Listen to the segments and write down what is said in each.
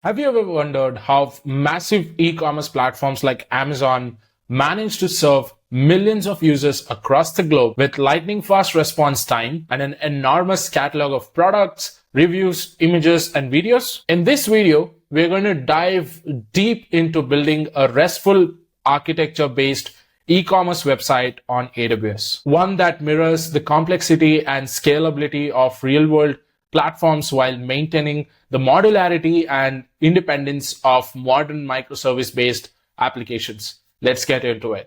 Have you ever wondered how massive e-commerce platforms like Amazon manage to serve millions of users across the globe with lightning fast response time and an enormous catalog of products, reviews, images, and videos? In this video, we're going to dive deep into building a RESTful architecture-based e-commerce website on AWS, one that mirrors the complexity and scalability of real-world platforms while maintaining the modularity and independence of modern microservice-based applications. Let's get into it.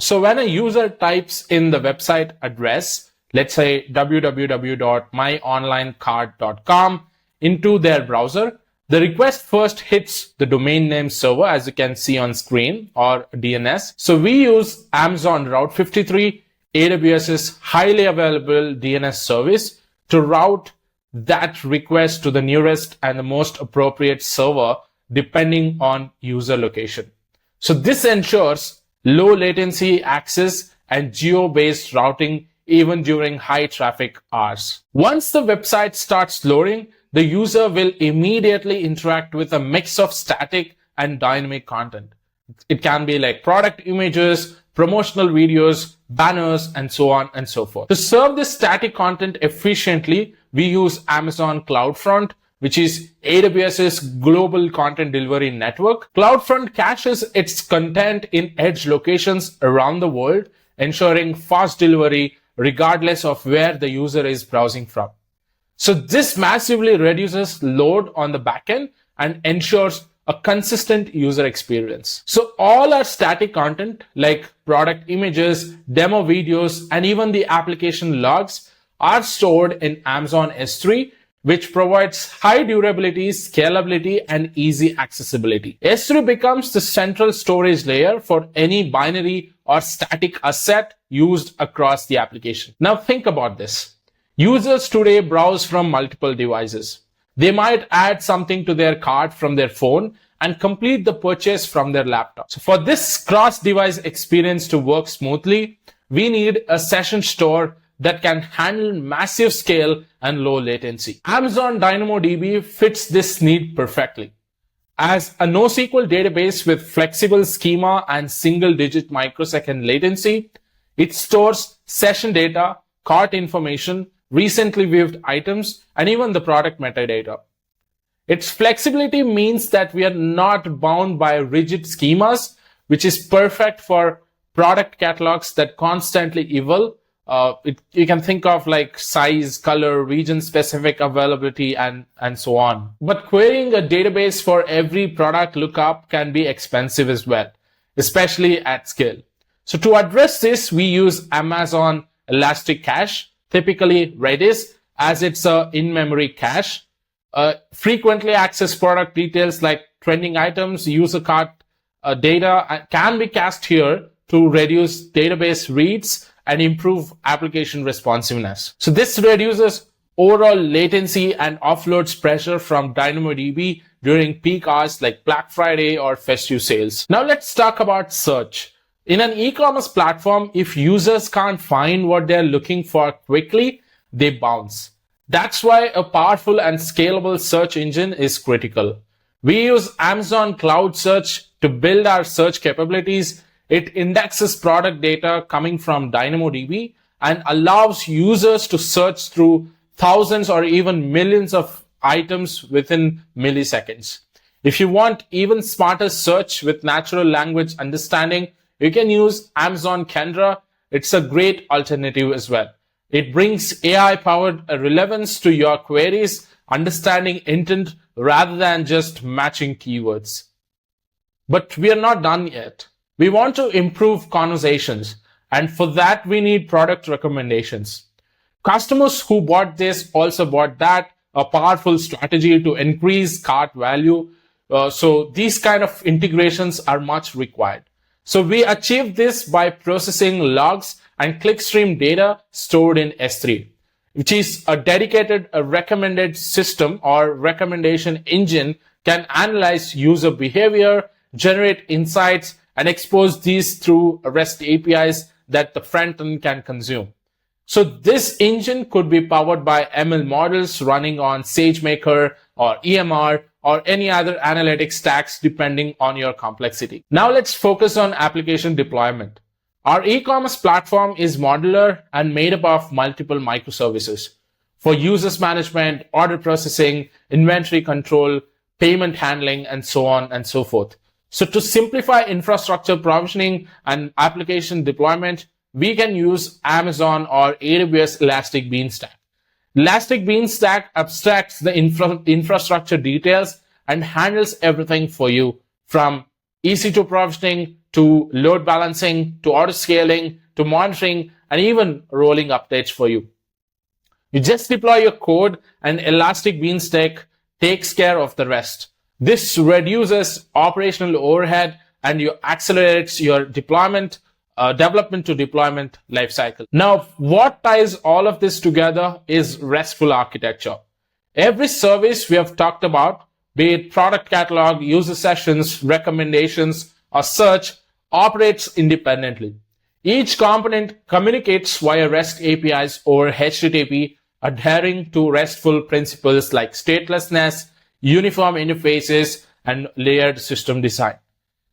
So when a user types in the website address, let's say www.myonlinecart.com into their browser, the request first hits the domain name server, as you can see on screen, or DNS. So we use Amazon Route 53, AWS's highly available DNS service, to route that request to the nearest and the most appropriate server depending on user location. So this ensures low latency access and geo-based routing even during high traffic hours. Once the website starts loading, the user will immediately interact with a mix of static and dynamic content. It can be like product images, promotional videos, banners, and so on and so forth. To serve this static content efficiently, we use Amazon CloudFront, which is AWS's global content delivery network. CloudFront caches its content in edge locations around the world, ensuring fast delivery regardless of where the user is browsing from. So this massively reduces load on the backend and ensures a consistent user experience. So all our static content like product images, demo videos, and even the application logs are stored in Amazon S3, which provides high durability, scalability, and easy accessibility. S3 becomes the central storage layer for any binary or static asset used across the application. Now think about this. Users today browse from multiple devices. They might add something to their cart from their phone and complete the purchase from their laptop. So for this cross-device experience to work smoothly, we need a session store that can handle massive scale and low latency. Amazon DynamoDB fits this need perfectly. As a NoSQL database with flexible schema and single-digit microsecond latency, it stores session data, cart information, recently viewed items, and even the product metadata. Its flexibility means that we are not bound by rigid schemas, which is perfect for product catalogs that constantly evolve. You can think of like size, color, region-specific availability, and so on. But querying a database for every product lookup can be expensive as well, especially at scale. So to address this, we use Amazon Elastic Cache, typically Redis, as it's a in-memory cache. Frequently accessed product details like trending items, user cart data can be cached here to reduce database reads and improve application responsiveness. So this reduces overall latency and offloads pressure from DynamoDB during peak hours like Black Friday or festive sales. Now let's talk about search. In an e-commerce platform, if users can't find what they're looking for quickly, they bounce. That's why a powerful and scalable search engine is critical. We use Amazon CloudSearch to build our search capabilities. It indexes product data coming from DynamoDB and allows users to search through thousands or even millions of items within milliseconds. If you want even smarter search with natural language understanding, you can use Amazon Kendra. It's a great alternative as well. It brings AI-powered relevance to your queries, understanding intent rather than just matching keywords. But we are not done yet. We want to improve conversations, and for that we need product recommendations. Customers who bought this also bought that, a powerful strategy to increase cart value. So these kind of integrations are much required. So we achieve this by processing logs and clickstream data stored in S3, which is a dedicated recommended system or recommendation engine can analyze user behavior, generate insights, and expose these through REST APIs that the front end can consume. So this engine could be powered by ML models running on SageMaker or EMR or any other analytics stacks depending on your complexity. Now let's focus on application deployment. Our e-commerce platform is modular and made up of multiple microservices for users management, order processing, inventory control, payment handling, and so on and so forth. So to simplify infrastructure provisioning and application deployment, we can use Amazon or AWS Elastic Beanstalk. Elastic Beanstalk abstracts the infrastructure details and handles everything for you, from EC2 provisioning to load balancing to auto scaling to monitoring and even rolling updates for you. You just deploy your code and Elastic Beanstalk takes care of the rest. This reduces operational overhead and accelerates your development to deployment lifecycle. Now, what ties all of this together is RESTful architecture. Every service we have talked about, be it product catalog, user sessions, recommendations, or search, operates independently. Each component communicates via REST APIs over HTTP, adhering to RESTful principles like statelessness, uniform interfaces, and layered system design.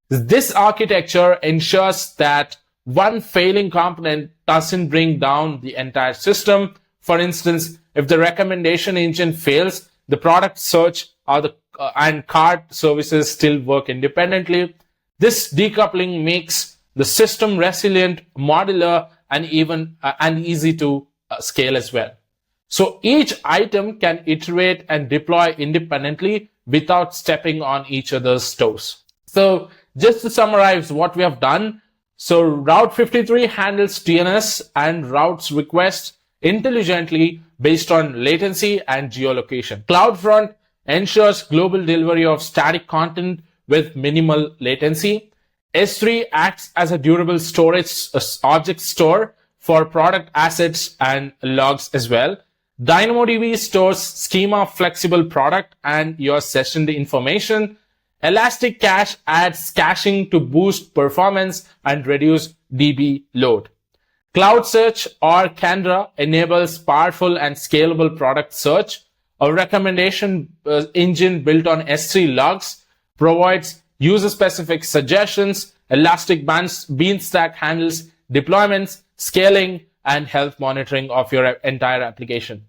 This architecture ensures that one failing component doesn't bring down the entire system. For instance, if the recommendation engine fails, the product search and cart services still work independently. This decoupling makes the system resilient, modular, and easy to scale as well. So each item can iterate and deploy independently without stepping on each other's toes. So just to summarize what we have done, so Route 53 handles DNS and routes requests intelligently based on latency and geolocation. CloudFront ensures global delivery of static content with minimal latency. S3 acts as a durable storage object store for product assets and logs as well. DynamoDB stores schema flexible product and your session information. Elastic Cache adds caching to boost performance and reduce DB load. CloudSearch or Candra enables powerful and scalable product search. A recommendation engine built on S3 logs provides user-specific suggestions. Elastic Beanstalk handles deployments, scaling, and health monitoring of your entire application.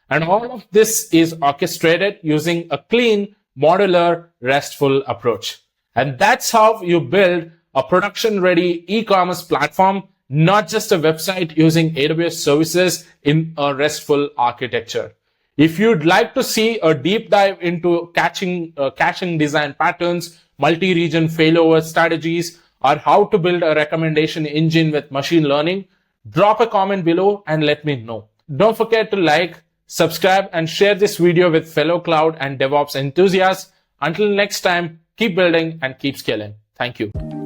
And all of this is orchestrated using a clean, modular, RESTful approach. And that's how you build a production-ready e-commerce platform, not just a website using AWS services in a RESTful architecture. If you'd like to see a deep dive into caching design patterns, multi-region failover strategies, or how to build a recommendation engine with machine learning, drop a comment below and let me know. Don't forget to like, subscribe, and share this video with fellow cloud and DevOps enthusiasts. Until next time, keep building and keep scaling. Thank you.